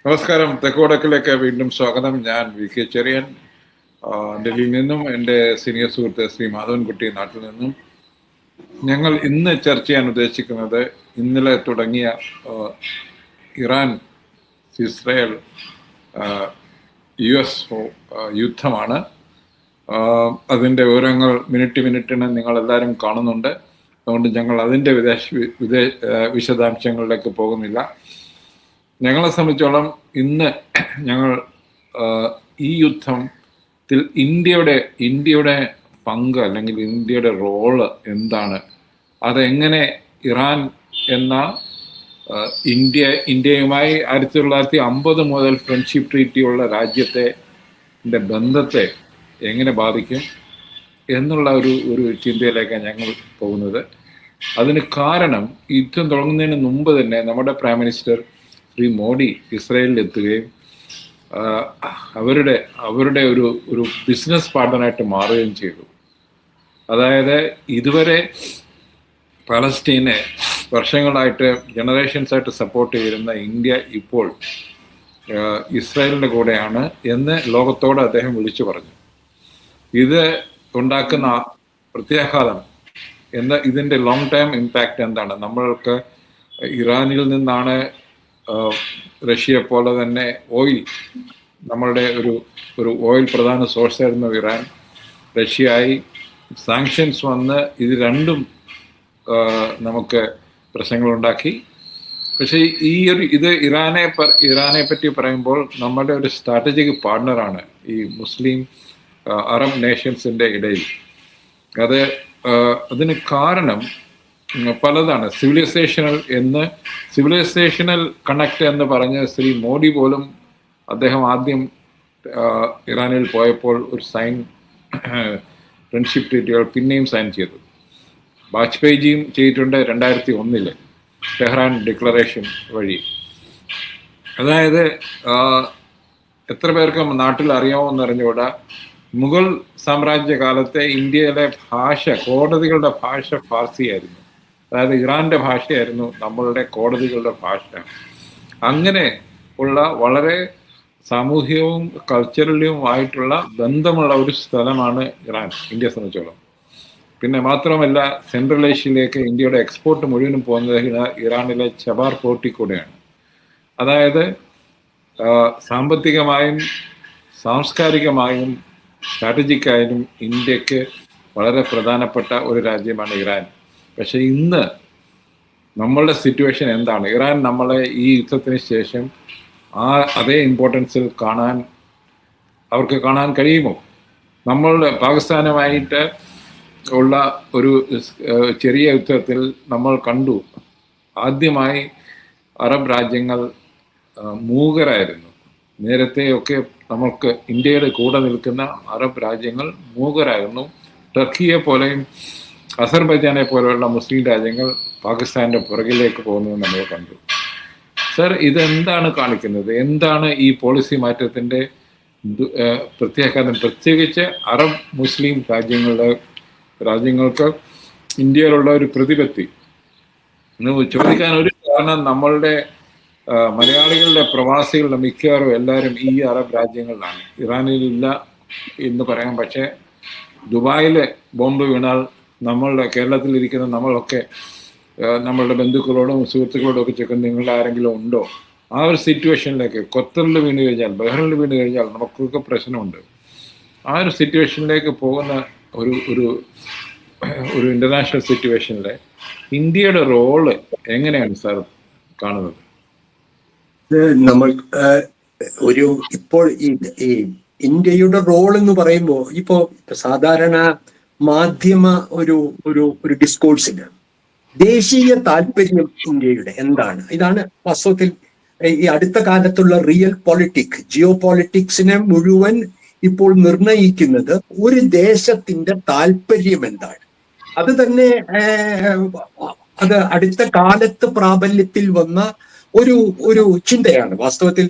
നമസ്കാരം. തെക്കുവടക്കിലേക്ക് വീണ്ടും സ്വാഗതം. ഞാൻ VK ചെറിയൻ, ഡൽഹിയിൽ നിന്നും എൻ്റെ സീനിയർ സുഹൃത്ത് ശ്രീ മാധവൻകുട്ടി നാട്ടിൽ നിന്നും. ഞങ്ങൾ ഇന്ന് ചർച്ച ചെയ്യാൻ ഉദ്ദേശിക്കുന്നത് ഇന്നലെ തുടങ്ങിയ ഇറാൻ ഇസ്രായേൽ US യുദ്ധമാണ്. അതിൻ്റെ വിവരങ്ങൾ മിനിറ്റിന് നിങ്ങളെല്ലാവരും കാണുന്നുണ്ട്. അതുകൊണ്ട് ഞങ്ങൾ അതിൻ്റെ വിശദാംശങ്ങളിലേക്ക് പോകുന്നില്ല. ഞങ്ങളെ സംബന്ധിച്ചോളം ഇന്ന് ഞങ്ങൾ ഈ യുദ്ധത്തിൽ ഇന്ത്യയുടെ പങ്ക് അല്ലെങ്കിൽ ഇന്ത്യയുടെ റോള് എന്താണ്, അതെങ്ങനെ ഇറാൻ എന്ന ഇന്ത്യയുമായി 1950 മുതൽ ഫ്രണ്ട്ഷിപ്പ് ട്രീറ്റിയുള്ള രാജ്യത്തെ ബന്ധത്തെ എങ്ങനെ ബാധിക്കും എന്നുള്ള ഒരു ചിന്തയിലേക്കാണ് ഞങ്ങൾ പോകുന്നത്. അതിന് കാരണം യുദ്ധം തുടങ്ങുന്നതിന് മുമ്പ് തന്നെ നമ്മുടെ പ്രൈം മിനിസ്റ്റർ ശ്രീ മോഡി ഇസ്രായേലിലെത്തുകയും അവരുടെ ഒരു ബിസിനസ് പാർട്ണറായിട്ട് മാറുകയും ചെയ്തു. അതായത് ഇതുവരെ പലസ്തീനെ വർഷങ്ങളായിട്ട് ജനറേഷൻസ് ആയിട്ട് സപ്പോർട്ട് ചെയ്തിരുന്ന ഇന്ത്യ ഇപ്പോൾ ഇസ്രായേലിൻ്റെ കൂടെയാണ് എന്ന് ലോകത്തോട് അദ്ദേഹം വിളിച്ചു പറഞ്ഞു. ഇത് ഉണ്ടാക്കുന്ന പ്രത്യാഘാതം ഇതിൻ്റെ ലോങ് ടൈം ഇമ്പാക്റ്റ് എന്താണ്? നമ്മൾക്ക് ഇറാനിൽ നിന്നാണ് റഷ്യയെ പോലെ തന്നെ നമ്മളുടെ ഒരു ഓയിൽ പ്രധാന സോഴ്സ് ആയിരുന്നു ഇറാൻ. റഷ്യയായി സാങ്ഷൻസ് വന്ന് ഇത് രണ്ടും നമുക്ക് പ്രശ്നങ്ങളുണ്ടാക്കി. പക്ഷേ ഇത് ഇറാനെ പറ്റി പറയുമ്പോൾ നമ്മുടെ ഒരു സ്ട്രാറ്റജിക് പാർട്ണറാണ് ഈ മുസ്ലിം അറബ് നേഷൻസിൻ്റെ ഇടയിൽ. അതിന് കാരണം പലതാണ്. സിവിലൈസേഷണൽ കണക്ട് എന്ന് പറഞ്ഞ ശ്രീ മോഡി പോലും അദ്ദേഹം ആദ്യം ഇറാനിൽ പോയപ്പോൾ ഒരു ഫ്രണ്ട്ഷിപ്പ് ട്രീറ്റികൾ പിന്നെയും സൈൻ ചെയ്തു. വാജ്പേയിജിയും ചെയ്തിട്ടുണ്ട് 2001 ടെഹ്റാൻ ഡിക്ലറേഷൻ വഴി. അതായത് എത്ര പേർക്ക് നാട്ടിൽ അറിയാമോന്ന് അറിഞ്ഞുകൂടാ, മുഗൾ സാമ്രാജ്യ കാലത്തെ ഇന്ത്യയിലെ കോടതികളുടെ ഭാഷ ഫാർസി ആയിരുന്നു. അതായത് ഇറാന്റെ ഭാഷയായിരുന്നു നമ്മളുടെ കോടതികളുടെ ഭാഷ. അങ്ങനെ ഉള്ള വളരെ സാമൂഹികവും കൾച്ചറലുമായിട്ടുള്ള ബന്ധമുള്ള ഒരു സ്ഥലമാണ് ഇറാൻ ഇന്ത്യയെ സംബന്ധിച്ചോളം. പിന്നെ മാത്രമല്ല, സെൻട്രൽ ഏഷ്യയിലേക്ക് ഇന്ത്യയുടെ എക്സ്പോർട്ട് മുഴുവനും പോകുന്നത് ഇറാനിലെ ചബാർ പോർട്ടിൽ കൂടെയാണ്. അതായത് സാമ്പത്തികമായും സാംസ്കാരികമായും സ്ട്രാറ്റജിക്കായാലും ഇന്ത്യക്ക് വളരെ പ്രധാനപ്പെട്ട ഒരു രാജ്യമാണ് ഇറാൻ. പക്ഷെ ഇന്ന് നമ്മളുടെ സിറ്റുവേഷൻ എന്താണ്? ഇറാൻ നമ്മളെ ഈ യുദ്ധത്തിന് ശേഷം അതേ ഇമ്പോർട്ടൻസിൽ അവർക്ക് കാണാൻ കഴിയുമോ? നമ്മളുടെ പാകിസ്ഥാനുമായിട്ട് ഉള്ള ഒരു ചെറിയ യുദ്ധത്തിൽ നമ്മൾ കണ്ടു, ആദ്യമായി അറബ് രാജ്യങ്ങൾ മൂകരായിരുന്നു. നേരത്തെയൊക്കെ നമുക്ക് ഇന്ത്യയുടെ കൂടെ നിൽക്കുന്ന അറബ് രാജ്യങ്ങൾ മൂകരായിരുന്നു. ടർക്കിയെ പോലെയും അസർബൈജാനെ പോലെയുള്ള മുസ്ലിം രാജ്യങ്ങൾ പാകിസ്ഥാന്റെ പുറകിലേക്ക് പോകുന്നത് നമ്മൾ കണ്ടു. സർ, ഇതെന്താണ് കാണിക്കുന്നത്? എന്താണ് ഈ പോളിസി മാറ്റത്തിന്റെ പ്രത്യാഘാതം? പ്രത്യേകിച്ച് അറബ് മുസ്ലിം രാജ്യങ്ങൾക്ക് ഇന്ത്യയിലുള്ള ഒരു പ്രതിപത്തി ചോദിക്കാൻ ഒരു കാരണം, നമ്മളുടെ മലയാളികളുടെ പ്രവാസികളുടെ മിക്കവാറും എല്ലാവരും ഈ അറബ് രാജ്യങ്ങളിലാണ്. ഇറാനിലില്ല എന്ന് പറയാം. പക്ഷേ ദുബായിൽ ബോംബ് വീണാൽ നമ്മളുടെ കേരളത്തിലിരിക്കുന്ന നമ്മളൊക്കെ നമ്മളുടെ ബന്ധുക്കളോടും സുഹൃത്തുക്കളോടും ഒക്കെ ചോദിക്കും, നിങ്ങളുടെ ആരെങ്കിലും ഉണ്ടോ? ആ ഒരു സിറ്റുവേഷനിലേക്ക് ഖത്തറിൽ വീണ് കഴിഞ്ഞാൽ, ബഹ്റിനിൽ വീണ് കഴിഞ്ഞാൽ നമുക്കൊക്കെ പ്രശ്നമുണ്ട്. ആ ഒരു സിറ്റുവേഷനിലേക്ക് പോകുന്ന ഒരു ഇന്റർനാഷണൽ സിറ്റുവേഷനിൽ ഇന്ത്യയുടെ റോള് എങ്ങനെയാണ് സാർ കാണുന്നത്? നമ്മൾ ഇപ്പോൾ ഈ ഇന്ത്യയുടെ റോൾ എന്ന് പറയുമ്പോൾ ഇപ്പോ സാധാരണ മാധ്യമ ഒരു ഡിസ്കോഴ്സിന് ദേശീയ താല്പര്യം ഇന്ത്യയുടെ എന്താണ്? ഇതാണ് വാസ്തവത്തിൽ ഈ അടുത്ത കാലത്തുള്ള റിയൽ ജിയോ പൊളിറ്റിക്സിനെ മുഴുവൻ ഇപ്പോൾ നിർണയിക്കുന്നത് ഒരു ദേശത്തിന്റെ താല്പര്യം എന്താണ്. അത് തന്നെ അത് അടുത്ത കാലത്ത് പ്രാബല്യത്തിൽ വന്ന ഒരു ചിന്തയാണ്. വാസ്തവത്തിൽ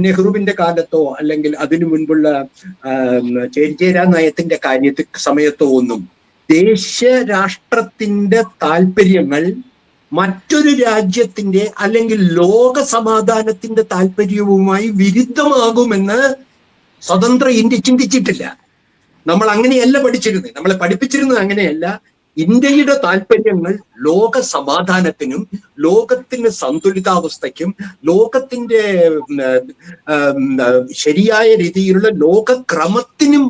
നെഹ്റുവിന്റെ കാലത്തോ അല്ലെങ്കിൽ അതിനു മുൻപുള്ള ചേരിചേരാ നയത്തിന്റെ സമയത്തോ ഒന്നും ദേശീയ രാഷ്ട്രത്തിന്റെ താല്പര്യങ്ങൾ മറ്റൊരു രാജ്യത്തിന്റെ അല്ലെങ്കിൽ ലോക സമാധാനത്തിന്റെ താല്പര്യവുമായി വിരുദ്ധമാകുമെന്ന് സ്വതന്ത്ര ഇന്ത്യ ചിന്തിച്ചിട്ടില്ല. നമ്മൾ അങ്ങനെയല്ല പഠിച്ചിരുന്നത്, നമ്മളെ പഠിപ്പിച്ചിരുന്നത് അങ്ങനെയല്ല. ഇന്ത്യയുടെ താല്പര്യങ്ങൾ ലോക സമാധാനത്തിനും ലോകത്തിന് സന്തുലിതാവസ്ഥയ്ക്കും ലോകത്തിന്റെ ശരിയായ രീതിയിലുള്ള ലോകക്രമത്തിനും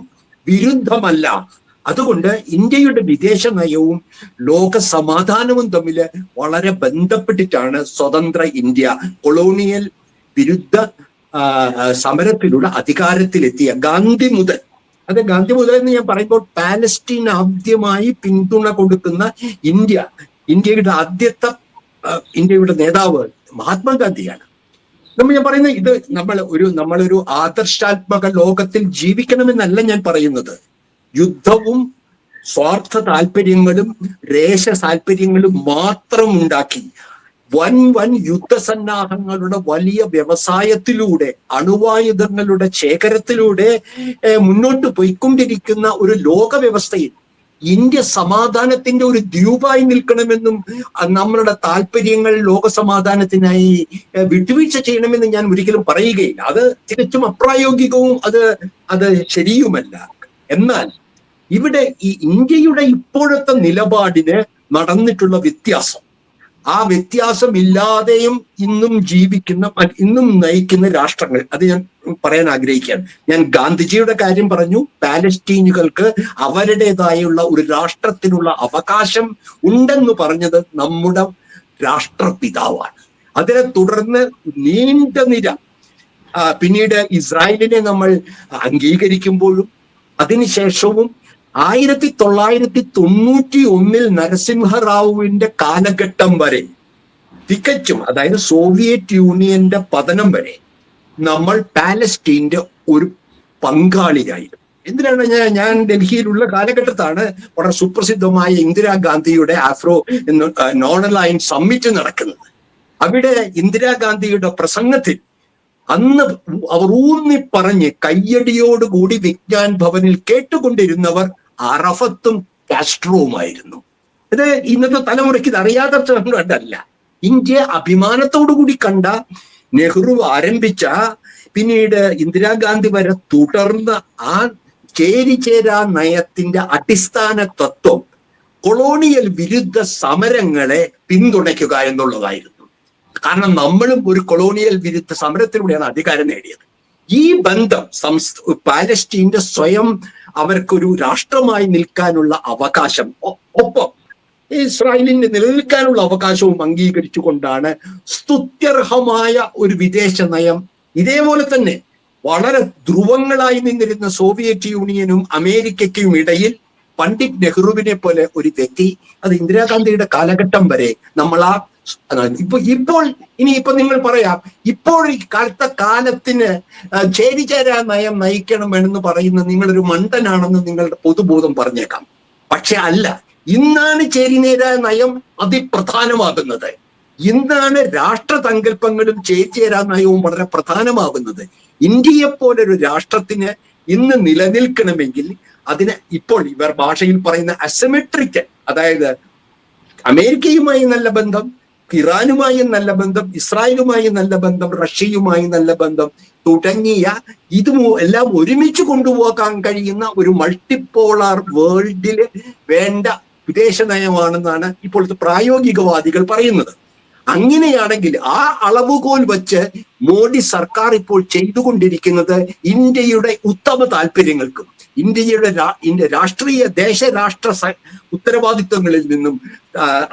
വിരുദ്ധമല്ല. അതുകൊണ്ട് ഇന്ത്യയുടെ വിദേശ നയവും ലോക സമാധാനവും തമ്മിൽ വളരെ ബന്ധപ്പെട്ടിട്ടാണ് സ്വതന്ത്ര ഇന്ത്യ കൊളോണിയൽ വിരുദ്ധ സമരത്തിലൂടെ അധികാരത്തിലെത്തിയ ഗാന്ധി മുതൽ എന്ന് ഞാൻ പറയുമ്പോൾ പാലസ്തീൻ ആദ്യമായി പിന്തുണ കൊടുക്കുന്ന ഇന്ത്യയുടെ ആദ്യത്തെ ഇന്ത്യയുടെ നേതാവ് മഹാത്മാഗാന്ധിയാണ്. ഞാൻ പറയുന്നത് ഇത് നമ്മളൊരു ആദർശാത്മക ലോകത്തിൽ ജീവിക്കണമെന്നല്ല ഞാൻ പറയുന്നത്. യുദ്ധവും സ്വാർത്ഥ താല്പര്യങ്ങളും ദേശ താല്പര്യങ്ങളും മാത്രം ഉണ്ടാക്കി വൻ യുദ്ധസന്നാഹങ്ങളുടെ വലിയ വ്യവസായത്തിലൂടെ അണുവായുധങ്ങളുടെ ശേഖരത്തിലൂടെ മുന്നോട്ട് പോയിക്കൊണ്ടിരിക്കുന്ന ഒരു ലോക വ്യവസ്ഥയിൽ ഇന്ത്യ സമാധാനത്തിന്റെ ഒരു ദ്വീപായി നിൽക്കണമെന്നും നമ്മളുടെ താല്പര്യങ്ങൾ ലോക സമാധാനത്തിനായി വിട്ടുവീഴ്ച ചെയ്യണമെന്ന് ഞാൻ ഒരിക്കലും പറയുകയില്ല. അത് തികച്ചും അപ്രായോഗികവും അത് ശരിയുമല്ല. എന്നാൽ ഇവിടെ ഈ ഇന്ത്യയുടെ ഇപ്പോഴത്തെ നിലപാടിന് നടന്നിട്ടുള്ള വ്യത്യാസം, ആ വ്യത്യാസമില്ലാതെയും ഇന്നും നയിക്കുന്ന രാഷ്ട്രങ്ങൾ, അത് ഞാൻ പറയാൻ ആഗ്രഹിക്കുകയാണ്. ഞാൻ ഗാന്ധിജിയുടെ കാര്യം പറഞ്ഞു. പാലസ്തീനുകൾക്ക് അവരുടേതായുള്ള ഒരു രാഷ്ട്രത്തിനുള്ള അവകാശം ഉണ്ടെന്ന് പറഞ്ഞത് നമ്മുടെ രാഷ്ട്രപിതാവാണ്. അതിനെ തുടർന്ന് നീണ്ട നിര പിന്നീട് ഇസ്രായേലിനെ നമ്മൾ അംഗീകരിക്കുമ്പോഴും അതിനുശേഷവും 1991 നരസിംഹറാവുവിന്റെ കാലഘട്ടം വരെ തികച്ചും, അതായത് സോവിയറ്റ് യൂണിയന്റെ പതനം വരെ നമ്മൾ പാലസ്തീന്റെ ഒരു പങ്കാളിയായിരുന്നു. എന്തിനാണ് ഞാൻ ഡൽഹിയിലുള്ള കാലഘട്ടത്താണ് വളരെ സുപ്രസിദ്ധമായ ഇന്ദിരാഗാന്ധിയുടെ ആഫ്രോ നോൺ അലൈൻ സമ്മിറ്റ് നടക്കുന്നത്. അവിടെ ഇന്ദിരാഗാന്ധിയുടെ പ്രസംഗത്തിൽ അന്ന് അവർ ഊന്നി പറഞ്ഞ് കയ്യടിയോടുകൂടി വിജ്ഞാൻ ഭവനിൽ കേട്ടുകൊണ്ടിരുന്നവർ അറഫത്തും കാസ്ട്രോവുമായിരുന്നു. ഇത് ഇന്നത്തെ തലമുറയ്ക്ക് ഇത് അറിയാത്തല്ല. ഇന്ത്യ അഭിമാനത്തോടു കൂടി കണ്ട, നെഹ്റു ആരംഭിച്ച, പിന്നീട് ഇന്ദിരാഗാന്ധി വരെ തുടർന്ന ആ ചേരിചേരാ നയത്തിന്റെ അടിസ്ഥാന തത്വം കൊളോണിയൽ വിരുദ്ധ സമരങ്ങളെ പിന്തുണയ്ക്കുക എന്നുള്ളതായിരുന്നു. കാരണം നമ്മളും ഒരു കൊളോണിയൽ വിരുദ്ധ സമരത്തിലൂടെയാണ് അധികാരം നേടിയത്. ഈ ബന്ധം പാലസ്തീന്റെ സ്വയം അവർക്കൊരു രാഷ്ട്രമായി നിൽക്കാനുള്ള അവകാശം, ഒപ്പം ഇസ്രായേലിന് നിലനിൽക്കാനുള്ള അവകാശവും അംഗീകരിച്ചുകൊണ്ടാണ് സ്തുത്യർഹമായ ഒരു വിദേശ നയം. ഇതേപോലെ തന്നെ വളരെ ധ്രുവങ്ങളായി നിന്നിരുന്ന സോവിയറ്റ് യൂണിയനും അമേരിക്കയ്ക്കും ഇടയിൽ പണ്ഡിറ്റ് നെഹ്റുവിനെ പോലെ ഒരു വ്യക്തി, അത് ഇന്ദിരാഗാന്ധിയുടെ കാലഘട്ടം വരെ നമ്മൾ ഇനിയിപ്പോ നിങ്ങൾ പറയാം, ഇപ്പോൾ ഈ കാലത്തിന് ചേരിചേരാ നയം നയിക്കണമെന്ന് പറയുന്ന നിങ്ങളൊരു മണ്ടനാണെന്ന് നിങ്ങളുടെ പൊതുബോധം പറഞ്ഞേക്കാം. പക്ഷെ അല്ല, ഇന്നാണ് ചേരിചേരാ നയം അതിപ്രധാനമാകുന്നത്. ഇന്നാണ് രാഷ്ട്രസങ്കല്പങ്ങളും ചേരിചേരാ നയവും വളരെ പ്രധാനമാകുന്നത്. ഇന്ത്യയെപ്പോലൊരു രാഷ്ട്രത്തിന് ഇന്ന് നിലനിൽക്കണമെങ്കിൽ അതിന് ഇപ്പോൾ ഇവർ ഭാഷയിൽ പറയുന്ന അസിമെട്രിക്കൽ, അതായത് അമേരിക്കയുമായി നല്ല ബന്ധം, ഇറാനുമായി നല്ല ബന്ധം, ഇസ്രായേലുമായി നല്ല ബന്ധം, റഷ്യയുമായി നല്ല ബന്ധം തുടങ്ങിയ എല്ലാം ഒരുമിച്ച് കൊണ്ടുപോകാൻ കഴിയുന്ന ഒരു മൾട്ടിപോളാർ വേൾഡില് വേണ്ട വിദേശ നയമാണെന്നാണ് ഇപ്പോഴത്തെ പ്രായോഗികവാദികൾ പറയുന്നത്. അങ്ങനെയാണെങ്കിൽ ആ അളവുകോൽ വെച്ച് മോഡി സർക്കാർ ഇപ്പോൾ ചെയ്തുകൊണ്ടിരിക്കുന്നത് ഇന്ത്യയുടെ ഉത്തമ താല്പര്യങ്ങൾക്കും ഇന്ത്യയുടെ രാഷ്ട്രീയ ദേശരാഷ്ട്ര ഉത്തരവാദിത്വങ്ങളിൽ നിന്നും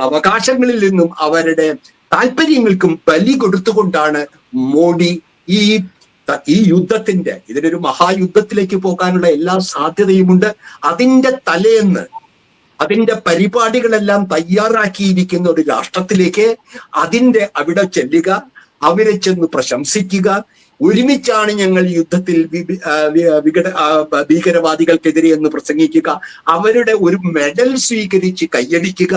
അവകാശങ്ങളിൽ നിന്നും അവരുടെ താല്പര്യങ്ങൾക്കും ബലി കൊടുത്തുകൊണ്ടാണ് മോഡി ഈ യുദ്ധത്തിന്റെ, ഇതിനൊരു മഹായുദ്ധത്തിലേക്ക് പോകാനുള്ള എല്ലാ സാധ്യതയുമുണ്ട്. അതിന്റെ തലേന്ന് അതിന്റെ പരിപാടികളെല്ലാം തയ്യാറാക്കിയിരിക്കുന്ന ഒരു രാഷ്ട്രത്തിലേക്ക് അവിടെ ചെല്ലുക, അവരെ ചെന്ന് പ്രശംസിക്കുക, ഒരുമിച്ചാണ് ഞങ്ങൾ യുദ്ധത്തിൽ ഭീകരവാദികൾക്കെതിരെ എന്ന് പ്രസംഗിക്കുക, അവരുടെ ഒരു മെഡൽ സ്വീകരിച്ച് കൈയടിക്കുക,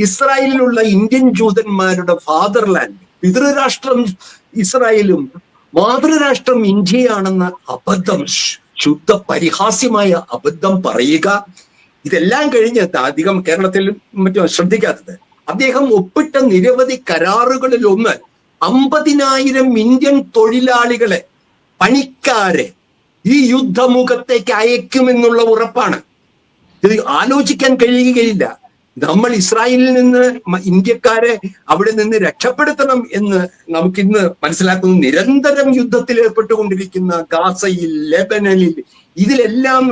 ഇസ്രായേലിലുള്ള ഇന്ത്യൻ ജൂതന്മാരുടെ ഫാദർലാൻഡ്, പിതൃരാഷ്ട്രം ഇസ്രായേലും മാതൃരാഷ്ട്രം ഇന്ത്യയാണെന്ന അബദ്ധം, ശുദ്ധ പരിഹാസ്യമായ അബദ്ധം പറയുക. ഇതെല്ലാം കഴിഞ്ഞ് അധികം കേരളത്തിൽ മറ്റും ശ്രദ്ധിക്കാത്തത്, അദ്ദേഹം ഒപ്പിട്ട നിരവധി കരാറുകളിൽ ഒന്ന് 50,000 ഇന്ത്യൻ തൊഴിലാളികളെ, പണിക്കാരെ ഈ യുദ്ധമുഖത്തേക്ക് അയക്കുമെന്നുള്ള ഉറപ്പാണ്. ഇത് ആലോചിക്കാൻ കഴിയുകയില്ല. നമ്മൾ ഇസ്രായേലിൽ നിന്ന് ഇന്ത്യക്കാരെ അവിടെ നിന്ന് രക്ഷപ്പെടുത്തണം എന്ന് നമുക്കിന്ന് മനസ്സിലാക്കുന്നു. നിരന്തരം യുദ്ധത്തിൽ ഏർപ്പെട്ടുകൊണ്ടിരിക്കുന്ന ഗാസയിൽ, ലെബനനിൽ, ഇതിലെല്ലാം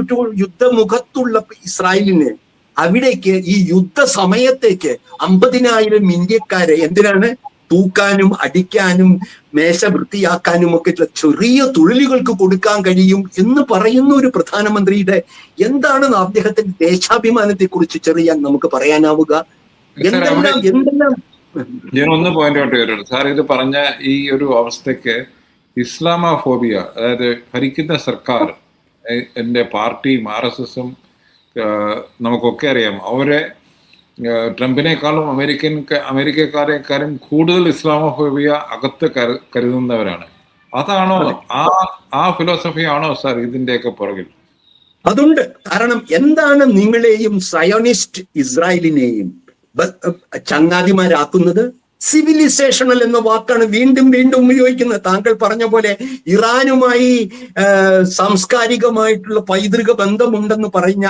യുദ്ധമുഖത്തുള്ള ഇസ്രായേലിന് അവിടേക്ക് ഈ യുദ്ധ സമയത്തേക്ക് 50,000 ഇന്ത്യക്കാരെ എന്തിനാണ്? തൂക്കാനും അടിക്കാനും മേശ വൃത്തിയാക്കാനും ഒക്കെ ചെറിയ തൊഴിലുകൾക്ക് കൊടുക്കാൻ കഴിയും എന്ന് പറയുന്ന ഒരു പ്രധാനമന്ത്രിയുടെ എന്താണ് അദ്ദേഹത്തിന്റെ ദേശാഭിമാനത്തെ കുറിച്ച് ചെറിയാൻ നമുക്ക് പറയാനാവുക? എന്തെല്ലാം ഞാൻ ഒന്ന് പോയിന്റ് ഔട്ട് ചെയ്തിട്ടുണ്ട് സാർ. ഇത് പറഞ്ഞ ഈ ഒരു അവസ്ഥയ്ക്ക് ഇസ്ലാമോഫോബിയ, അതായത് ഭരിക്കുന്ന സർക്കാർ, എൻ്റെ പാർട്ടിയും RSSും നമുക്കൊക്കെ അറിയാം, അവരെ ട്രംപിനേക്കാളും അമേരിക്കക്കാരെക്കാളും കൂടുതൽ ഇസ്ലാമോഫോബിയ അകത്ത് കരുതുന്നവരാണ്. അതാണോ, ആ ഫിലോസഫി ആണോ സാർ ഇതിന്റെയൊക്കെ പുറകിൽ? അതുണ്ട്. കാരണം എന്താണ് നിങ്ങളെയും സയോണിസ്റ്റ് ഇസ്രായേലിനെയും ചങ്ങാതിമാരാക്കുന്നത്? സിവിലൈസേഷണൽ എന്ന വാക്കാണ് വീണ്ടും വീണ്ടും ഉപയോഗിക്കുന്നത്. താങ്കൾ പറഞ്ഞ പോലെ ഇറാനുമായി സാംസ്കാരികമായിട്ടുള്ള പൈതൃക ബന്ധമുണ്ടെന്ന് പറഞ്ഞ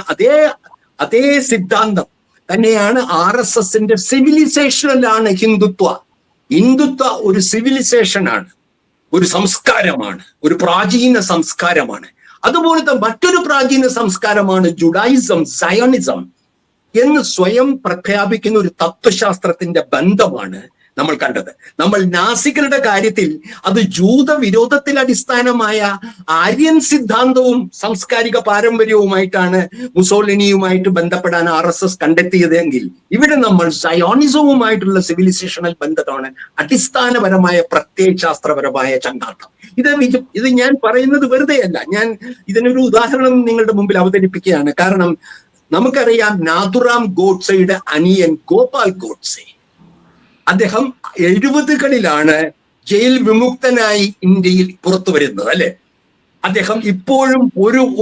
അതേ സിദ്ധാന്തം തന്നെയാണ് RSSന്റെ സിവിലൈസേഷനിലാണ് ഹിന്ദുത്വ ഒരു സിവിലൈസേഷനാണ്, ഒരു സംസ്കാരമാണ്, ഒരു പ്രാചീന സംസ്കാരമാണ്. അതുപോലത്തെ മറ്റൊരു പ്രാചീന സംസ്കാരമാണ് ജുഡായിസം, സയണിസം എന്ന് സ്വയം പ്രഖ്യാപിക്കുന്ന ഒരു തത്വശാസ്ത്രത്തിന്റെ ബന്ധമാണ് നമ്മൾ കണ്ടത്. നമ്മൾ നാസികളുടെ കാര്യത്തിൽ അത് ജൂത വിരോധത്തിൽ അടിസ്ഥാനമായ ആര്യൻ സിദ്ധാന്തവും സാംസ്കാരിക പാരമ്പര്യവുമായിട്ടാണ് മുസോളിനിയുമായിട്ട് ബന്ധപ്പെടാൻ RSS കണ്ടെത്തിയതെങ്കിൽ ഇവിടെ നമ്മൾ സയോണിസവുമായിട്ടുള്ള സിവിലൈസേഷണൽ ബന്ധമാണ് അടിസ്ഥാനപരമായ പ്രത്യയശാസ്ത്രപരമായ ചങ്ങാത്തം. ഇത് ഞാൻ പറയുന്നത് വെറുതെയല്ല. ഞാൻ ഇതിനൊരു ഉദാഹരണം നിങ്ങളുടെ മുമ്പിൽ അവതരിപ്പിക്കുകയാണ്. കാരണം നമുക്കറിയാം, നാഥുറാം ഗോഡ്സെയുടെ അനിയൻ ഗോപാൽ ഗോഡ്സെ, അദ്ദേഹം 70കളിലാണ് ജയിൽ വിമുക്തനായി ഇന്ത്യയിൽ പുറത്തു വരുന്നത്, അല്ലെ? അദ്ദേഹം ഇപ്പോഴും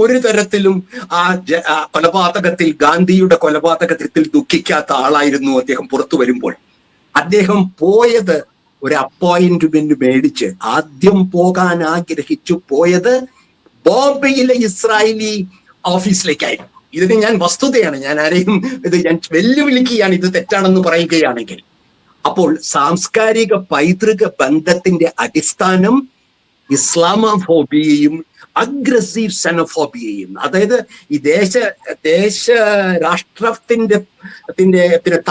ഒരു തരത്തിലും ആ കൊലപാതകത്തിൽ, ഗാന്ധിയുടെ കൊലപാതകത്തിൽ ദുഃഖിക്കാത്ത ആളായിരുന്നു അദ്ദേഹം പുറത്തു വരുമ്പോൾ. അദ്ദേഹം പോയത് ഒരു അപ്പോയിന്റ്മെന്റ് മേടിച്ച്, ആദ്യം പോകാൻ ആഗ്രഹിച്ചു പോയത് ബോംബെയിലെ ഇസ്രായേലി ഓഫീസിലേക്കായിരുന്നു. ഇതിന് ഞാൻ വസ്തുതയാണ്, ഞാൻ ആരെയും ഞാൻ വെല്ലുവിളിക്കുകയാണ് ഇത് തെറ്റാണെന്ന് പറയുകയാണെങ്കിൽ. അപ്പോൾ സാംസ്കാരിക പൈതൃക ബന്ധത്തിന്റെ അടിസ്ഥാനം ഇസ്ലാമോഫോബിയയും അഗ്രസീവ് സെനോഫോബിയയും, അതായത് ഈ രാഷ്ട്രത്തിന്റെ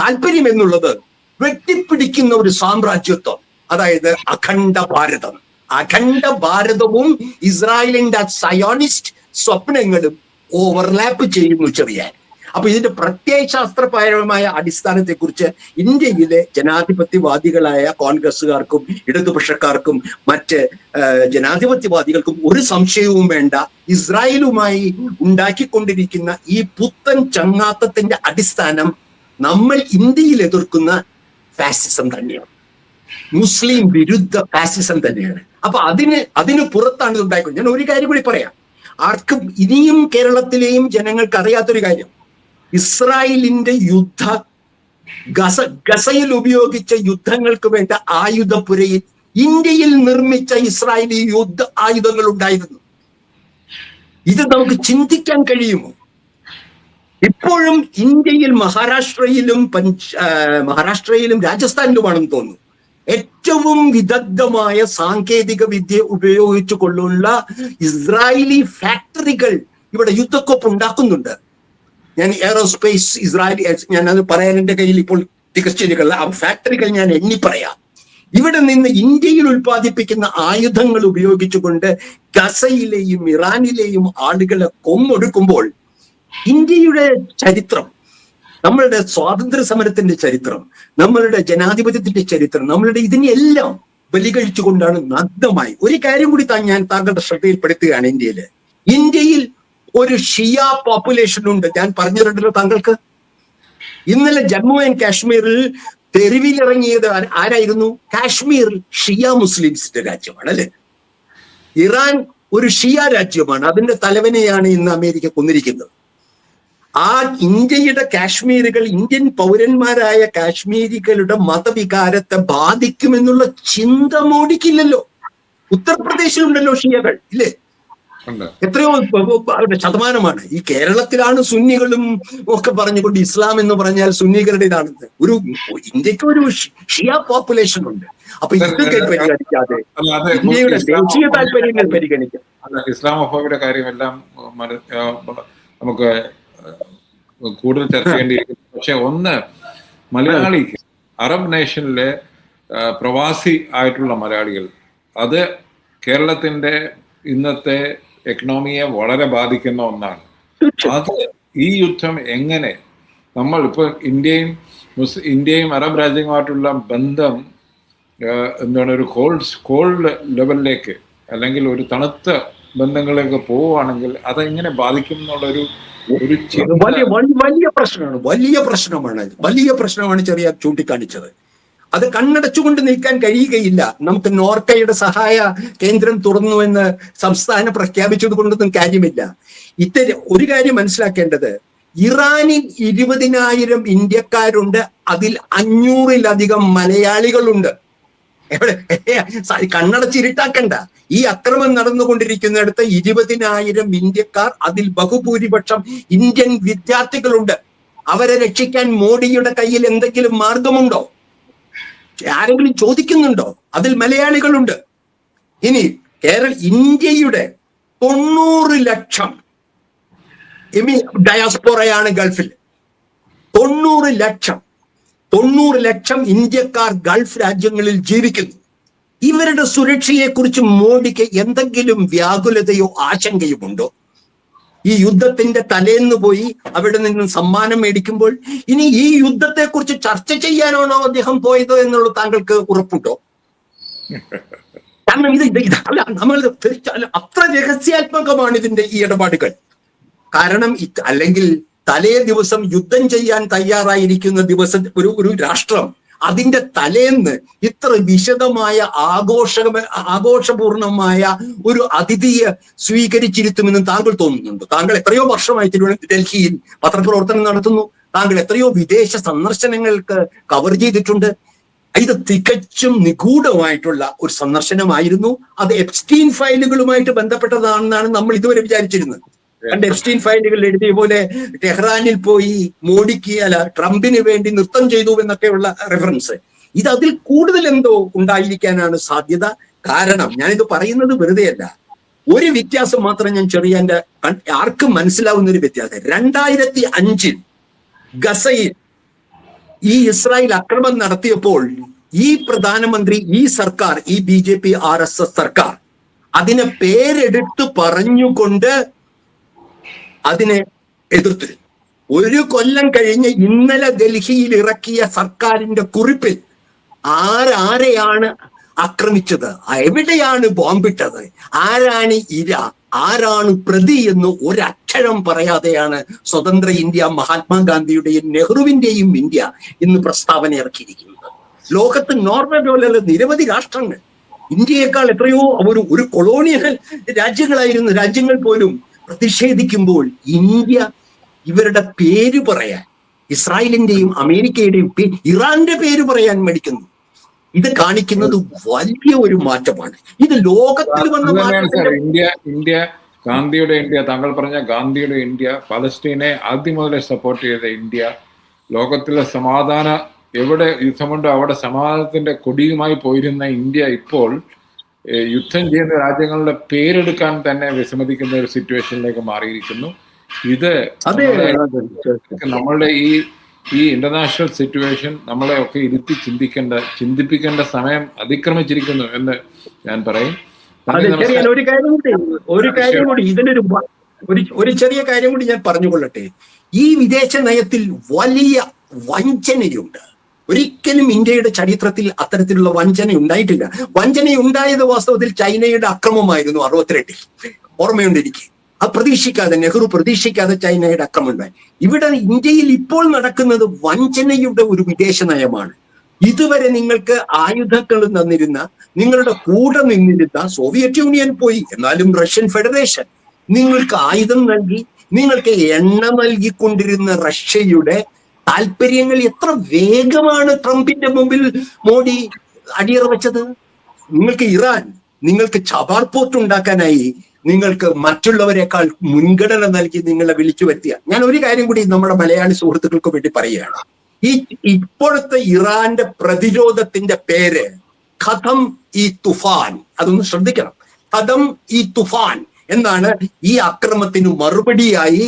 താല്പര്യം എന്നുള്ളത് വെട്ടിപ്പിടിക്കുന്ന ഒരു സാമ്രാജ്യത്വം, അതായത് അഖണ്ഡ ഭാരതവും ഇസ്രായേലിന്റെ സയോണിസ്റ്റ് സ്വപ്നങ്ങളും ഓവർലാപ്പ് ചെയ്യുന്നു ചെറിയാൻ. അപ്പൊ ഇതിന്റെ പ്രത്യയശാസ്ത്രപരമായ അടിസ്ഥാനത്തെ കുറിച്ച് ഇന്ത്യയിലെ ജനാധിപത്യവാദികളായ കോൺഗ്രസുകാർക്കും ഇടതുപക്ഷക്കാർക്കും മറ്റ് ജനാധിപത്യവാദികൾക്കും ഒരു സംശയവും വേണ്ട. ഇസ്രായേലുമായി ഉണ്ടാക്കിക്കൊണ്ടിരിക്കുന്ന ഈ പുത്തൻ ചങ്ങാത്തത്തിന്റെ അടിസ്ഥാനം നമ്മൾ ഇന്ത്യയിൽ എതിർക്കുന്ന ഫാസിസം തന്നെയാണ്, മുസ്ലിം വിരുദ്ധ ഫാസിസം തന്നെയാണ്. അപ്പൊ അതിന് പുറത്താണ് ഇത് ഉണ്ടായിക്കൊണ്ട്. ഞാൻ ഒരു കാര്യം കൂടി പറയാം, ആർക്കും ഇനിയും കേരളത്തിലെയും ജനങ്ങൾക്ക് അറിയാത്തൊരു കാര്യം, ഇസ്രായേലിന്റെ ഗസയിൽ ഉപയോഗിച്ച യുദ്ധങ്ങൾക്ക് വേണ്ട ആയുധപ്പുരയിൽ ഇന്ത്യയിൽ നിർമ്മിച്ച ഇസ്രായേലി യുദ്ധ ആയുധങ്ങൾ ഉണ്ടായിരുന്നു. ഇത് നമുക്ക് ചിന്തിക്കാൻ കഴിയുമോ? ഇപ്പോഴും ഇന്ത്യയിൽ മഹാരാഷ്ട്രയിലും രാജസ്ഥാനിലുമാണെന്ന് തോന്നുന്നു ഏറ്റവും വിദഗ്ധമായ സാങ്കേതിക വിദ്യ ഉപയോഗിച്ചു കൊണ്ടുള്ള ഇസ്രായേലി ഫാക്ടറികൾ ഇവിടെ യുദ്ധക്കൊപ്പ് ഉണ്ടാക്കുന്നുണ്ട്. ഞാൻ എയറോസ്പേസ് ഇസ്രായേലി, ഞാൻ അത് പറയാൻ എൻ്റെ കയ്യിൽ ഇപ്പോൾ തികച്ചുകൾ, ആ ഫാക്ടറികൾ ഞാൻ എണ്ണി പറയാം. ഇവിടെ നിന്ന് ഇന്ത്യയിൽ ഉൽപ്പാദിപ്പിക്കുന്ന ആയുധങ്ങൾ ഉപയോഗിച്ചുകൊണ്ട് ഗസയിലെയും ഇറാനിലെയും ആളുകളെ കൊന്നൊടുക്കുമ്പോൾ ഇന്ത്യയുടെ ചരിത്രം, നമ്മളുടെ സ്വാതന്ത്ര്യ സമരത്തിന്റെ ചരിത്രം, നമ്മളുടെ ജനാധിപത്യത്തിന്റെ ചരിത്രം, നമ്മളുടെ ഇതിനെല്ലാം ബലികഴിച്ചുകൊണ്ടാണ് നഗ്നമായി. ഒരു കാര്യം കൂടി ഞാൻ താങ്കളുടെ ശ്രദ്ധയിൽപ്പെടുത്തുകയാണ്. ഇന്ത്യയിൽ ഒരു ഷിയ പോപ്പുലേഷൻ ഉണ്ട്. ഞാൻ പറഞ്ഞിട്ടുണ്ടല്ലോ താങ്കൾക്ക്. ഇന്നലെ ജമ്മു ആൻഡ് കാശ്മീരിൽ തെരുവിലിറങ്ങിയത് ആരായിരുന്നു? കാശ്മീർ ഷിയ മുസ്ലിംസിന്റെ രാജ്യമാണ്, അല്ലെ? ഇറാൻ ഒരു ഷിയ രാജ്യമാണ്. അതിന്റെ തലവനെയാണ് ഇന്ന് അമേരിക്ക കൊന്നിരിക്കുന്നത്. ആ ഇന്ത്യയുടെ കാശ്മീരുകൾ, ഇന്ത്യൻ പൗരന്മാരായ കാശ്മീരികളുടെ മതവികാരത്തെ ബാധിക്കുമെന്നുള്ള ചിന്ത മോഡിക്കില്ലല്ലോ. ഉത്തർപ്രദേശിലുണ്ടല്ലോ ഷിയകൾ, ഇല്ലേ? എത്രയോ ശതമാനമാണ്. ഈ കേരളത്തിലാണ് സുന്നികളും ഒക്കെ പറഞ്ഞുകൊണ്ട് ഇസ്ലാം എന്ന് പറഞ്ഞാൽ സുന്നികളുടേതാണെന്ന്. ഒരു ഇന്ത്യക്ക് ഒരു ഷിയ പോപ്പുലേഷൻ ഉണ്ട്. അപ്പൊ ഇത് പരിഗണിക്കാതെ ഇന്ത്യയുടെ ദേശീയ താല്പര്യങ്ങൾ പരിഗണിക്കാം. ഇസ്ലാമോഫോബിയുടെ കാര്യമെല്ലാം നമുക്ക് കൂടുതൽ ചർച്ച ചെയ്യേണ്ടിയിരിക്കുന്നു. പക്ഷെ ഒന്ന്, മലയാളിക്ക് അറബ് നേഷനിലെ പ്രവാസി ആയിട്ടുള്ള മലയാളികൾ, അത് കേരളത്തിന്റെ ഇന്നത്തെ എക്കണോമിയെ വളരെ ബാധിക്കുന്ന ഒന്നാണ്. അത് ഈ യുദ്ധം എങ്ങനെ നമ്മൾ ഇപ്പോൾ ഇന്ത്യയും അറബ് രാജ്യങ്ങളുമായിട്ടുള്ള ബന്ധം എന്താണ് ഒരു കോൾഡ് ലെവലിലേക്ക് അല്ലെങ്കിൽ ഒരു തണുത്ത ബന്ധങ്ങളിലേക്ക് പോവുകയാണെങ്കിൽ അതെങ്ങനെ ബാധിക്കും എന്നുള്ളൊരു വലിയ പ്രശ്നമാണ് ചെറിയ ചൂണ്ടിക്കാണിച്ചത്. അത് കണ്ണടച്ചുകൊണ്ട് നിൽക്കാൻ കഴിയുകയില്ല. നമുക്ക് നോർക്കയുടെ സഹായ കേന്ദ്രം തുറന്നുവെന്ന് സംസ്ഥാനം പ്രഖ്യാപിച്ചത് കൊണ്ടൊന്നും കാര്യമില്ല. ഒരു കാര്യം മനസ്സിലാക്കേണ്ടത്, ഇറാനിൽ 20,000 ഇന്ത്യക്കാരുണ്ട്, അതിൽ 500-ലധികം മലയാളികളുണ്ട്. എവിടെ കണ്ണടച്ചിരുട്ടാക്കണ്ട. ഈ അക്രമം നടന്നുകൊണ്ടിരിക്കുന്നിടത്ത് 20,000 ഇന്ത്യക്കാർ, അതിൽ ബഹുഭൂരിപക്ഷം ഇന്ത്യൻ വിദ്യാർത്ഥികളുണ്ട്. അവരെ രക്ഷിക്കാൻ മോഡിയുടെ കയ്യിൽ എന്തെങ്കിലും മാർഗമുണ്ടോ? ആരെങ്കിലും ചോദിക്കുന്നുണ്ടോ? അതിൽ മലയാളികളുണ്ട്. ഇനി ഇന്ത്യയുടെ 90 ലക്ഷം ഡയാസ്പോറയാണ് ഗൾഫിൽ. 90 ലക്ഷം ഇന്ത്യക്കാർ ഗൾഫ് രാജ്യങ്ങളിൽ ജീവിക്കുന്നു. ഇവരുടെ സുരക്ഷയെക്കുറിച്ച് മോഡിക്ക് എന്തെങ്കിലും വ്യാകുലതയോ ആശങ്കയുമുണ്ടോ? ഈ യുദ്ധത്തിന്റെ തലേന്ന് പോയി അവിടെ നിന്ന് സമ്മാനം മേടിക്കുമ്പോൾ ഇനി ഈ യുദ്ധത്തെക്കുറിച്ച് ചർച്ച ചെയ്യാനാണോ അദ്ദേഹം പോയത് എന്നുള്ള താങ്കൾക്ക് ഉറപ്പുണ്ടോ? കാരണം ഇതല്ല, നമ്മൾ അത്ര രഹസ്യാത്മകമാണ് ഇതിന്റെ ഈ ഇടപാടുകൾ. കാരണം അല്ലെങ്കിൽ തലേ ദിവസം യുദ്ധം ചെയ്യാൻ തയ്യാറായിരിക്കുന്ന ദിവസം ഒരു രാഷ്ട്രം അതിന്റെ തലേന്ന് ഇത്ര വിശദമായ ആഘോഷപൂർണമായ ഒരു അതിഥിയെ സ്വീകരിച്ചിരുത്തുമെന്ന് താങ്കൾ തോന്നുന്നുണ്ടോ? താങ്കൾ എത്രയോ വർഷമായി ഡൽഹിയിൽ പത്രപ്രവർത്തനം നടത്തുന്നു. താങ്കൾ എത്രയോ വിദേശ സന്ദർശനങ്ങൾക്ക് കവർ ചെയ്തിട്ടുണ്ട്. ഇത് തികച്ചും നിഗൂഢമായിട്ടുള്ള ഒരു സന്ദർശനമായിരുന്നു. അത് എപ്സ്റ്റീൻ ഫയലുകളുമായിട്ട് ബന്ധപ്പെട്ടതാണെന്നാണ് നമ്മൾ ഇതുവരെ വിചാരിച്ചിരുന്നത്. പണ്ട് എപ്സ്റ്റീൻ ഫയലുകൾ എഴുതിയ പോലെ ടെഹ്റാനിൽ പോയി ട്രംപിന് വേണ്ടി നൃത്തം ചെയ്തു എന്നൊക്കെയുള്ള റെഫറൻസ്, ഇത് അതിൽ കൂടുതൽ എന്തോ ഉണ്ടായിരിക്കാനാണ് സാധ്യത. കാരണം ഞാനിത് പറയുന്നത് വെറുതെയല്ല. ഒരു വ്യത്യാസം മാത്രം ഞാൻ ചെറിയ ആർക്കും മനസ്സിലാവുന്ന ഒരു വ്യത്യാസം. 2005 ഗസയിൽ ഈ ഇസ്രായേൽ ആക്രമണം നടത്തിയപ്പോൾ ഈ പ്രധാനമന്ത്രി, ഈ സർക്കാർ, ഈ BJP RSS സർക്കാർ അതിനെ പേരെടുത്ത് പറഞ്ഞുകൊണ്ട് അതിനെ എതിർത്തു. ഒരു കൊല്ലം കഴിഞ്ഞ് ഇന്നലെ ഡൽഹിയിൽ ഇറക്കിയ സർക്കാരിന്റെ കുറിപ്പിൽ ആരെയാണ് ആക്രമിച്ചത്, എവിടെയാണ് ബോംബിട്ടത്, ആരാണ് ഇര, ആരാണ് പ്രതി എന്ന് ഒരക്ഷരം പറയാതെയാണ് സ്വതന്ത്ര ഇന്ത്യ, മഹാത്മാഗാന്ധിയുടെയും നെഹ്റുവിന്റെയും ഇന്ത്യ ഇന്ന് പ്രസ്താവന ഇറക്കിയിരിക്കുന്നത്. ലോകത്ത് നോർവേ പോലുള്ള നിരവധി രാഷ്ട്രങ്ങൾ ഇന്ത്യയെക്കാൾ എത്രയോ ഒരു കൊളോണിയൽ രാജ്യങ്ങൾ പോലും പ്രതിഷേധിക്കുമ്പോൾ ഇന്ത്യ ഇവരുടെ പേര് പറയാൻ, ഇസ്രായേലിന്റെയും അമേരിക്കയുടെയും ഇറാന്റെ പേര് പറയാൻ മടിക്കുന്നു. ഇത് കാണിക്കുന്നത് വലിയ ഒരു മാറ്റമാണ്. ഇത് ലോകത്തിൽ വന്ന ഇന്ത്യ ഗാന്ധിയുടെ ഇന്ത്യ, താങ്കൾ പറഞ്ഞ ഗാന്ധിയുടെ ഇന്ത്യ, പലസ്തീനെ ആദ്യം മുതലേ സപ്പോർട്ട് ചെയ്ത ഇന്ത്യ, ലോകത്തിലെ എവിടെ യുദ്ധമുണ്ടോ അവിടെ സമാധാനത്തിന്റെ കൊടിയുമായി പോയിരുന്ന ഇന്ത്യ ഇപ്പോൾ യുദ്ധം ചെയ്യുന്ന രാജ്യങ്ങളുടെ പേരെടുക്കാൻ തന്നെ വിസമ്മതിക്കുന്ന ഒരു സിറ്റുവേഷനിലേക്ക് മാറിയിരിക്കുന്നു. ഇത് നമ്മളുടെ ഈ ഇന്റർനാഷണൽ സിറ്റുവേഷൻ നമ്മളെ ഒക്കെ ഇരുത്തി ചിന്തിപ്പിക്കേണ്ട സമയം അതിക്രമിച്ചിരിക്കുന്നു എന്ന് ഞാൻ പറയും. ഒരു ചെറിയ കാര്യം കൂടി ഞാൻ പറഞ്ഞുകൊള്ളട്ടെ. ഈ വിദേശ നയത്തിൽ വലിയ വഞ്ചനയുണ്ട്. ഒരിക്കലും ഇന്ത്യയുടെ ചരിത്രത്തിൽ അത്തരത്തിലുള്ള വഞ്ചന ഉണ്ടായിട്ടില്ല. വഞ്ചന ഉണ്ടായത് വാസ്തവത്തിൽ ചൈനയുടെ അക്രമമായിരുന്നു 68-ൽ. ഓർമ്മയുണ്ട് എനിക്ക്. നെഹ്റു പ്രതീക്ഷിക്കാതെ ചൈനയുടെ ആക്രമണം ഉണ്ടായി. ഇവിടെ ഇന്ത്യയിൽ ഇപ്പോൾ നടക്കുന്നത് വഞ്ചനയുടെ ഒരു വിദേശ നയമാണ്. ഇതുവരെ നിങ്ങൾക്ക് ആയുധങ്ങൾ തന്നിരുന്ന, നിങ്ങളുടെ കൂടെ നിന്നിരുന്ന സോവിയറ്റ് യൂണിയൻ പോയി, എന്നാലും റഷ്യൻ ഫെഡറേഷൻ നിങ്ങൾക്ക് ആയുധം നൽകി നിങ്ങൾക്ക് എണ്ണ നൽകിക്കൊണ്ടിരുന്ന റഷ്യയുടെ താല്പര്യങ്ങൾ എത്ര വേഗമാണ് ട്രംപിന്റെ മുമ്പിൽ മോഡി അടിയറ വെച്ചത്. നിങ്ങൾക്ക് ഇറാൻ, നിങ്ങൾക്ക് ചബാർ പോർട്ട് ഉണ്ടാക്കാനായി നിങ്ങൾക്ക് മറ്റുള്ളവരെക്കാൾ മുൻഗണന നൽകി നിങ്ങളെ വിളിച്ചു വരുത്തിയ. ഞാൻ ഒരു കാര്യം കൂടി നമ്മുടെ മലയാളി സുഹൃത്തുക്കൾക്ക് വേണ്ടി പറയുകയാണ്. ഇപ്പോഴത്തെ ഇറാന്റെ പ്രതിരോധത്തിന്റെ പേര് ഖതം ഇ തുഫാൻ. അതൊന്ന് ശ്രദ്ധിക്കണം. ഖതം ഇ തുഫാൻ എന്നാണ് ഈ അക്രമത്തിന് മറുപടിയായി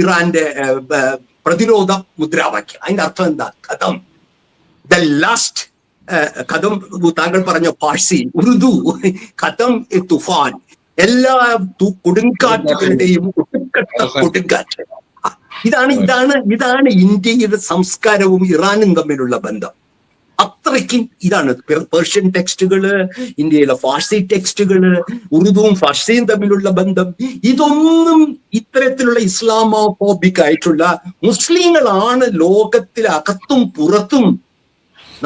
ഇറാന്റെ പ്രതിരോധ മുദ്രാവാക്യം. അതിന്റെ അർത്ഥം എന്താ? ഖതം, ദ ലാസ്റ്റ്. ഖതം താങ്കൾ പറഞ്ഞ പാഴ്സി, ഉറുദു. ഖതം ഇ തുഫാൻ, എല്ലാ കൊടുങ്കാറ്റുകളുടെയും ഒടുക്കട്ട കൊടുങ്കാറ്റ്. ഇതാണ് ഇന്ത്യയുടെ സംസ്കാരവും ഇറാനും തമ്മിലുള്ള ബന്ധം. അത്രയ്ക്കും ഇതാണ് പേർഷ്യൻ ടെക്സ്റ്റുകള്, ഇന്ത്യയിലെ ഫാർസി ടെക്സ്റ്റുകള്, ഉറുദുവും ഫാർസിയും തമ്മിലുള്ള ബന്ധം. ഇതൊന്നും ഇത്തരത്തിലുള്ള ഇസ്ലാമോഫോബിക് ആയിട്ടുള്ള മുസ്ലിങ്ങളാണ് ലോകത്തിലെ അകത്തും പുറത്തും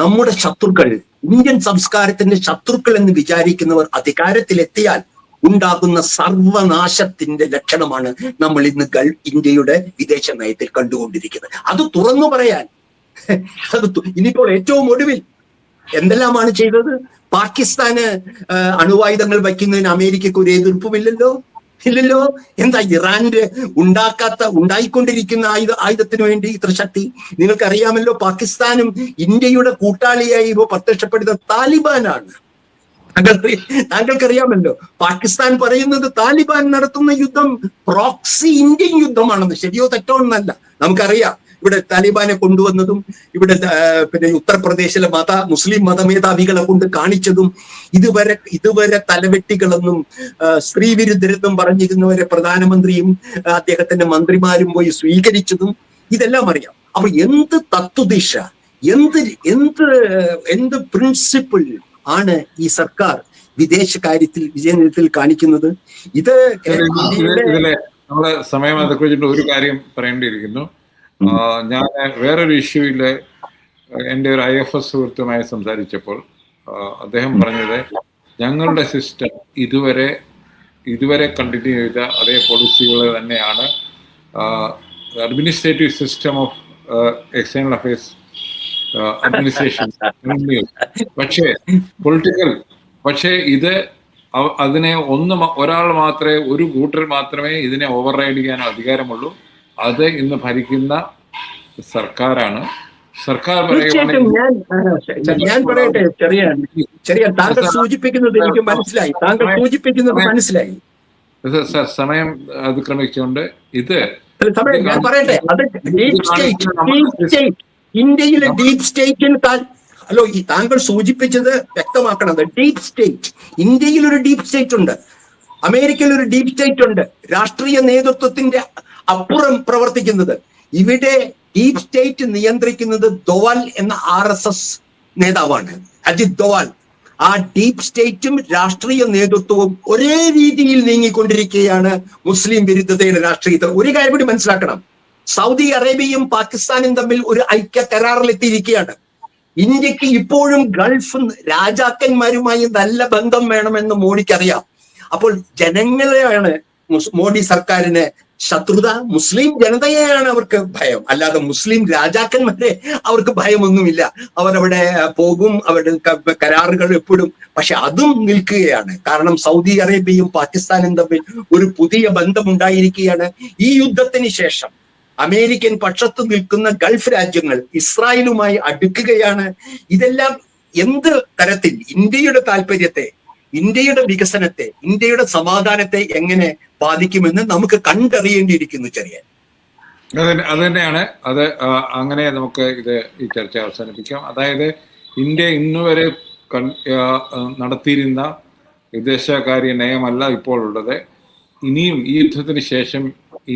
നമ്മുടെ ശത്രുക്കൾ, ഇന്ത്യൻ സംസ്കാരത്തിന്റെ ശത്രുക്കൾ എന്ന് വിചാരിക്കുന്നവർ അധികാരത്തിലെത്തിയാൽ ഉണ്ടാകുന്ന സർവനാശത്തിന്റെ ലക്ഷണമാണ് നമ്മൾ ഇന്ന് ഇന്ത്യയുടെ വിദേശ നയത്തിൽ കണ്ടുകൊണ്ടിരിക്കുന്നത്. അത് തുറന്നു പറയാൻ ഇനിയിപ്പോൾ ഏറ്റവും ഒടുവിൽ എന്തെല്ലാമാണ് ചെയ്തത്? പാകിസ്ഥാന് അണുവായുധങ്ങൾ വയ്ക്കുന്നതിന് അമേരിക്കക്ക് ഒരു എതിർപ്പുമില്ലല്ലോ. എന്താ ഇറാന്റെ ഉണ്ടായിക്കൊണ്ടിരിക്കുന്ന ആയുധത്തിന് വേണ്ടി ഇത്ര ശക്തി? നിങ്ങൾക്കറിയാമല്ലോ, പാകിസ്ഥാനും ഇന്ത്യയുടെ കൂട്ടാളിയായി ഇപ്പോൾ പ്രത്യക്ഷപ്പെടുന്ന താലിബാനാണ്. താങ്കൾക്കറിയാമല്ലോ, പാകിസ്ഥാൻ പറയുന്നത് താലിബാൻ നടത്തുന്ന യുദ്ധം പ്രോക്സി ഇന്ത്യൻ യുദ്ധമാണെന്ന്. ശരിയോ തെറ്റോ എന്നല്ല, നമുക്കറിയാം. ഇവിടെ താലിബാനെ കൊണ്ടുവന്നതും ഇവിടെ പിന്നെ ഉത്തർപ്രദേശിലെ മുസ്ലിം മതമേധാവികളെ കൊണ്ട് കാണിച്ചതും ഇതുവരെ തലവെട്ടികളെന്നും സ്ത്രീവിരുദ്ധരെന്നും പറഞ്ഞിരുന്നവരെ പ്രധാനമന്ത്രിയും അദ്ദേഹത്തിന്റെ മന്ത്രിമാരും പോയി സ്വീകരിച്ചതും ഇതെല്ലാം അറിയാം. അപ്പൊ എന്ത് തത്വദിശ, എന്ത് പ്രിൻസിപ്പിൾ ആണ് ഈ സർക്കാർ വിദേശകാര്യത്തിൽ കാണിക്കുന്നത്? നമ്മളെ സമയം അതേക്കുറിച്ചിട്ട് ഒരു കാര്യം പറയേണ്ടിയിരിക്കുന്നു. ഞാൻ വേറൊരു ഇഷ്യൂയില് എൻ്റെ ഒരു IFS സുഹൃത്തുമായി സംസാരിച്ചപ്പോൾ അദ്ദേഹം പറഞ്ഞത്, ഞങ്ങളുടെ സിസ്റ്റം ഇതുവരെ കണ്ടിന്യൂ ചെയ്ത അതേ പോളിസികൾ തന്നെയാണ് administrative system of external affairs administration. പക്ഷേ ഇത് അതിനെ ഒരാൾ മാത്രമേ, ഒരു കൂട്ടർ മാത്രമേ ഇതിനെ ഓവർ റൈഡ് ചെയ്യാൻ അധികാരമുള്ളൂ. അത് ഇന്ന് ഭരിക്കുന്ന സർക്കാരാണ്. സർക്കാർ ഞാൻ പറയട്ടെ, ചെറിയ താങ്കൾ സൂചിപ്പിക്കുന്നത് എനിക്ക് മനസ്സിലായി. സമയം അതിക്രമിച്ചുകൊണ്ട് ഞാൻ പറയട്ടെ, അത് ഡീപ് സ്റ്റേറ്റ്, ഇന്ത്യയിലെ ഡീപ് സ്റ്റേറ്റിന് ഈ താങ്കൾ സൂചിപ്പിച്ചത് വ്യക്തമാക്കണത്. ഡീപ് സ്റ്റേറ്റ്, ഇന്ത്യയിൽ ഒരു ഡീപ് സ്റ്റേറ്റ് ഉണ്ട്, അമേരിക്കയിൽ ഒരു ഡീപ് സ്റ്റേറ്റ് ഉണ്ട്, രാഷ്ട്രീയ നേതൃത്വത്തിന്റെ അപ്പുറം പ്രവർത്തിക്കുന്നത്. ഇവിടെ ഡീപ് സ്റ്റേറ്റ് നിയന്ത്രിക്കുന്നത് ദോവൽ എന്ന RSS നേതാവാണ്, അജിത് ദോവൽ. ആ ഡീപ് സ്റ്റേറ്റും രാഷ്ട്രീയ നേതൃത്വവും ഒരേ രീതിയിൽ നീങ്ങിക്കൊണ്ടിരിക്കുകയാണ് മുസ്ലിം വിരുദ്ധതയുടെ രാഷ്ട്രീയത്തിൽ. ഒരു കാര്യം കൂടി മനസ്സിലാക്കണം, സൗദി അറേബ്യയും പാകിസ്ഥാനും തമ്മിൽ ഒരു ഐക്യ കരാറിലെത്തിയിരിക്കുകയാണ്. ഇന്ത്യക്ക് ഇപ്പോഴും ഗൾഫ് രാജാക്കന്മാരുമായി നല്ല ബന്ധം വേണമെന്ന് മോഡിക്കറിയാം. അപ്പോൾ ജനങ്ങളെയാണ് മോഡി സർക്കാരിന് ശത്രുത, മുസ്ലിം ജനതയെയാണ് അവർക്ക് ഭയം, അല്ലാതെ മുസ്ലിം രാജാക്കന്മാരെ അവർക്ക് ഭയമൊന്നുമില്ല. അവരവിടെ പോകും, അവരുടെ കരാറുകൾ എപ്പോഴും. പക്ഷെ അതും നിൽക്കുകയാണ്. കാരണം സൗദി അറേബ്യയും പാകിസ്ഥാനും തമ്മിൽ ഒരു പുതിയ ബന്ധമുണ്ടായിരിക്കുകയാണ്. ഈ യുദ്ധത്തിന് ശേഷം അമേരിക്കൻ പക്ഷത്ത് നിൽക്കുന്ന ഗൾഫ് രാജ്യങ്ങൾ ഇസ്രായേലുമായി അടുക്കുകയാണ്. ഇതെല്ലാം എന്ത് തരത്തിൽ ഇന്ത്യയുടെ താല്പര്യത്തെ, ഇന്ത്യയുടെ വികസനത്തെ, ഇന്ത്യയുടെ സമാധാനത്തെ എങ്ങനെ ബാധിക്കുമെന്ന് നമുക്ക് കണ്ടറിയേണ്ടിയിരിക്കുന്നു. അത് തന്നെയാണ്. അങ്ങനെ നമുക്ക് ഈ ചർച്ച അവസാനിപ്പിക്കാം. അതായത് ഇന്ത്യ ഇന്നുവരെ നടത്തിയിരുന്ന വിദേശകാര്യ നയമല്ല ഇപ്പോൾ ഉള്ളത്. ഇനിയും ഈ യുദ്ധത്തിന് ശേഷം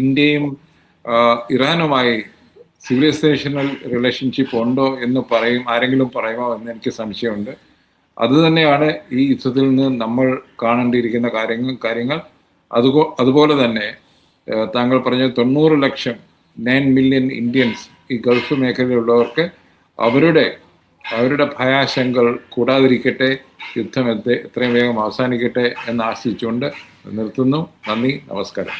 ഇന്ത്യയും ഇറാനുമായി സിവിലൈസേഷണൽ റിലേഷൻഷിപ്പ് ഉണ്ടോ എന്ന് ആരെങ്കിലും പറയുമോ എന്ന് എനിക്ക് സംശയമുണ്ട്. അതുതന്നെയാണ് ഈ യുദ്ധത്തിൽ നിന്ന് നമ്മൾ കാണേണ്ടിയിരിക്കുന്ന കാര്യങ്ങൾ. അതുപോലെ തന്നെ താങ്കൾ പറഞ്ഞ 90 ലക്ഷം 9 മില്യൺ ഇന്ത്യൻസ് ഈ ഗൾഫ് മേഖലയിലുള്ളവർക്ക് അവരുടെ ഭയാശങ്കകൾ കൂടാതിരിക്കട്ടെ, യുദ്ധം എത്രയും വേഗം അവസാനിക്കട്ടെ എന്ന് ആശിച്ചുകൊണ്ട് നിർത്തുന്നു. നന്ദി, നമസ്കാരം.